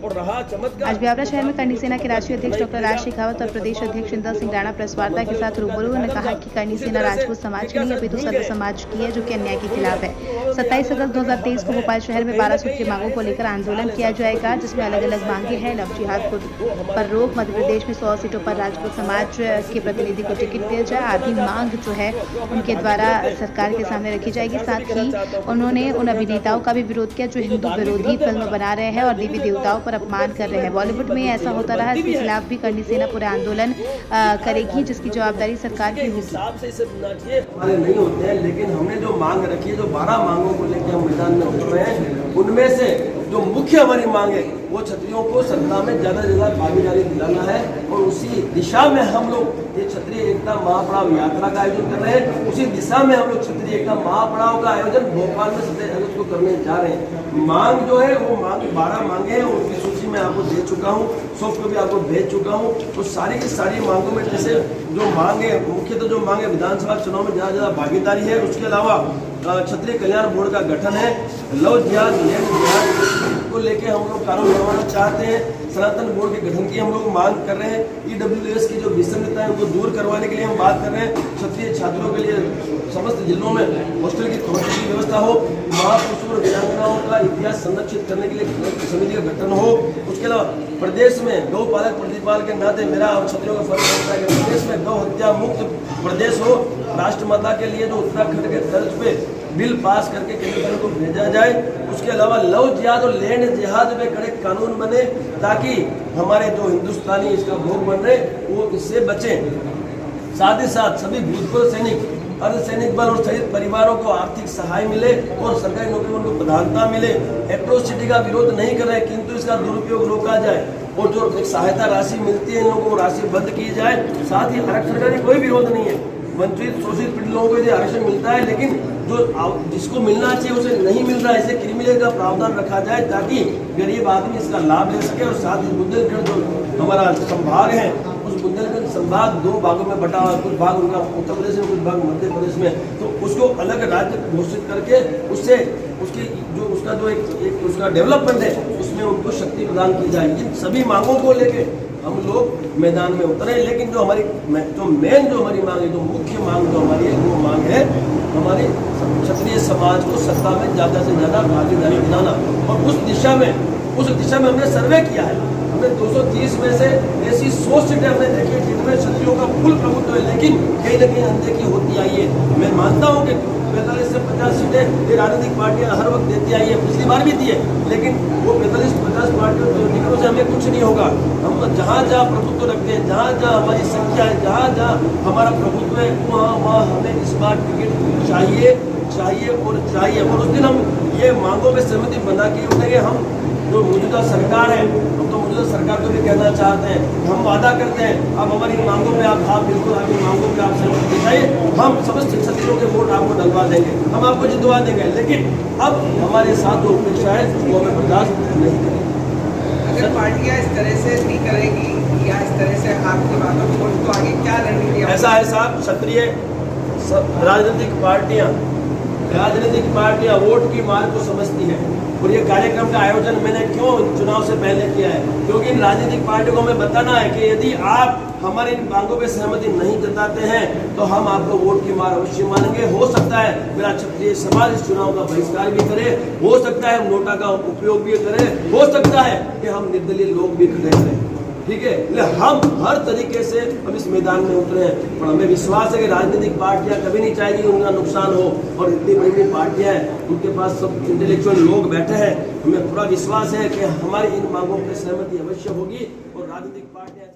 और रहा चमत्कार। आज ब्यावरा शहर में करनी सेना के राष्ट्रीय अध्यक्ष डॉक्टर राज शेखावत और प्रदेश अध्यक्ष इंदर सिंह राणा प्रेस वार्ता के साथ रूबरू ने कहा कि करनी सेना राजपूत समाज की नहीं अपितु सर्व समाज की है, जो कि अन्याय के खिलाफ है। 27 अगस्त 2023 को भोपाल शहर में 12 सूत्री मांगों को लेकर आंदोलन किया जाएगा, जिसमें अलग अलग मांगे हैं। लव जिहाद पर रोक, मध्य प्रदेश में 100 सीटों पर राजपूत समाज के प्रतिनिधि को टिकट दिया जाए आदि मांग जो है उनके द्वारा सरकार के सामने रखी जाएगी। साथ ही उन्होंने उन अभिनेताओं का भी विरोध किया जो हिंदू विरोधी फिल्म बना रहे हैं और देवी देवताओं पर अपमान कर रहे हैं। बॉलीवुड में ऐसा होता रहा, इसके खिलाफ भी करनी सेना पूरे आंदोलन करेगी, जिसकी जवाबदारी सरकार की होगी। हमारे नहीं होते हैं, लेकिन हमने जो मांग रखी है, जो 12 मांगों को लेकर हम मैदान में उतर रहे हैं, उनमें से जो मुख्य हमारी मांग है वो क्षत्रियों को सत्ता में ज्यादा से ज्यादा भागीदारी दिलाना है। और उसी दिशा में हम लोग ये क्षत्रिय एकता महापड़ाव यात्रा का आयोजन कर रहे हैं। उसी दिशा में हम लोग क्षत्रिय एकता महापड़ाव का आयोजन भोपाल में 27 अगस्त को करने जा रहे हैं। मांग जो है वो मांग 12 मांगे हैं, उनकी सूची मैं आपको दे चुका हूँ, सॉफ्ट कॉपी आपको भेज चुका हूँ। तो सारी की सारी मांगों में जैसे जो मांगे मुख्यतः जो मांगे विधानसभा चुनाव में ज्यादा भागीदारी है, उसके अलावा क्षत्रिय कल्याण बोर्ड का गठन है, लव जिहाद लैंड जिहाद को लेके हम लोग कानून बनवाना चाहते हैं, सनातन बोर्ड के गठन की हम लोग मांग कर रहे हैं, EWS की जो विसंगतता है उनको दूर करवाने के लिए हम बात कर रहे हैं, क्षत्रिय छात्रों के लिए समस्त जिलों में हॉस्टल की व्यवस्था हो, महापुरुषों और वीरांगनाओं का इतिहास संरक्षित करने के लिए समिति का गठन हो। उसके अलावा प्रदेश में गौ पालक प्रतिपाल के नाते मेरा और क्षत्रियों का फर्ज होता है कि प्रदेश में गौ हत्या मुक्त प्रदेश हो। राष्ट्रमाता के लिए जो उत्तराखंड के तर्ज पे बिल पास करके केंद्र को भेजा जाए। उसके अलावा लव जिहाद और लैंड जिहाद में कड़े कानून बने, ताकि हमारे जो हिंदुस्तानी इसका भोग बन रहे वो इससे बचे। साथ ही साथ सभी भूतपूर्व सैनिक, अर्धसैनिक बल और शहीद परिवारों को आर्थिक सहाय मिले और सरकारी नौकरी में उनको प्रधानता मिले। एट्रोसिटी का विरोध नहीं कर रहे, किंतु इसका दुरुपयोग रोका जाए और जो एक सहायता राशि मिलती है इन लोगों को राशि बंद की जाए। साथ ही आरक्षण का कोई विरोध नहीं है, वंचित शोषित पीड़ित लोगों को यदि आरक्षण मिलता है, लेकिन जो जिसको मिलना चाहिए उसे नहीं मिल रहा है, इसे क्रिमिनल का प्रावधान रखा जाए ताकि गरीब आदमी इसका लाभ ले सके। और साथ ही बुंदेलखंड जो हमारा संभाग है, उस बुंदेलखंड संभाग 2 भागों में बटा हुआ, कुछ भाग उनका उत्तर प्रदेश में, कुछ भाग मध्य प्रदेश में, तो उसको अलग राज्य घोषित करके उससे उसकी जो उसका जो एक उसका डेवलपमेंट है उसमें उनको शक्ति प्रदान की जाए। इन सभी मांगों को लेके हम लोग मैदान में उतरे। लेकिन जो हमारी जो मेन जो हमारी मांग है, जो मुख्य मांग जो हमारी है, वो मांग है हमारे क्षत्रिय समाज को सत्ता में ज़्यादा से ज़्यादा भागीदारी दिलाना। और उस दिशा में हमने सर्वे किया है। हमने 230 में से ऐसी 100 सीटें हमने देखी जिनमें क्षत्रियों का फुल प्रभुत्व है, लेकिन कहीं न कहीं अनदेखी होती आई है। मैं मानता हूँ कि 45 से 50 सीटें ये राजनीतिक पार्टियां हर वक्त देती आई है, पिछली बार भी दी है, लेकिन वो 45-50 पार्टियों से हमें कुछ नहीं होगा। हम जहाँ प्रभुत्व रखते हैं, जहाँ हमारी संख्या है, जहाँ हमारा प्रभुत्व है, वहाँ हमें इस बार टिकट चाहिए और उस दिन हम ये मांगों में सहमति बना के उठेंगे। हम जो मौजूदा सरकार है, हम तो मौजूदा सरकार को भी कहना चाहते हैं, हम वादा करते हैं अब हमारी मांगों में आप बिल्कुल आपकी मांगों में आप सहमति दिखाइए, हम समस्त क्षत्रियों के वोट आपको डलवा देंगे, हम आपको जितवा देंगे। लेकिन अब हमारे साथ जो उपेक्षा है वो हमें बर्दाश्त नहीं करेगी। अगर पार्टियां इस तरह से नहीं करेगी या इस तरह से आपकी बातों को तो आगे क्या रणनीति? ऐसा है साहब, क्षत्रिय राजनीतिक पार्टियां वोट की मार को समझती है। और ये कार्यक्रम का आयोजन मैंने क्यों चुनाव से पहले किया है, क्योंकि इन राजनीतिक पार्टियों को हमें बताना है कि यदि आप हमारी इन मांगों पे सहमति नहीं जताते हैं तो हम आपको वोट की मार अवश्य मानेंगे। हो सकता है मेरा क्षत्रिय समाज इस चुनाव का बहिष्कार भी करे, हो सकता है हम नोटा का उपयोग भी करें, हो सकता है कि हम निर्दलीय लोग भी खड़े करें, ठीक है। हम हर तरीके से हम इस मैदान में उतरे हैं, पर हमें विश्वास है कि राजनीतिक पार्टियां कभी नहीं चाहेगी उनका नुकसान हो। और इतनी बड़ी बड़ी पार्टियां हैं, उनके पास सब इंटेलेक्चुअल लोग बैठे हैं, हमें पूरा विश्वास है कि हमारी इन मांगों पर सहमति अवश्य होगी और राजनीतिक पार्टियां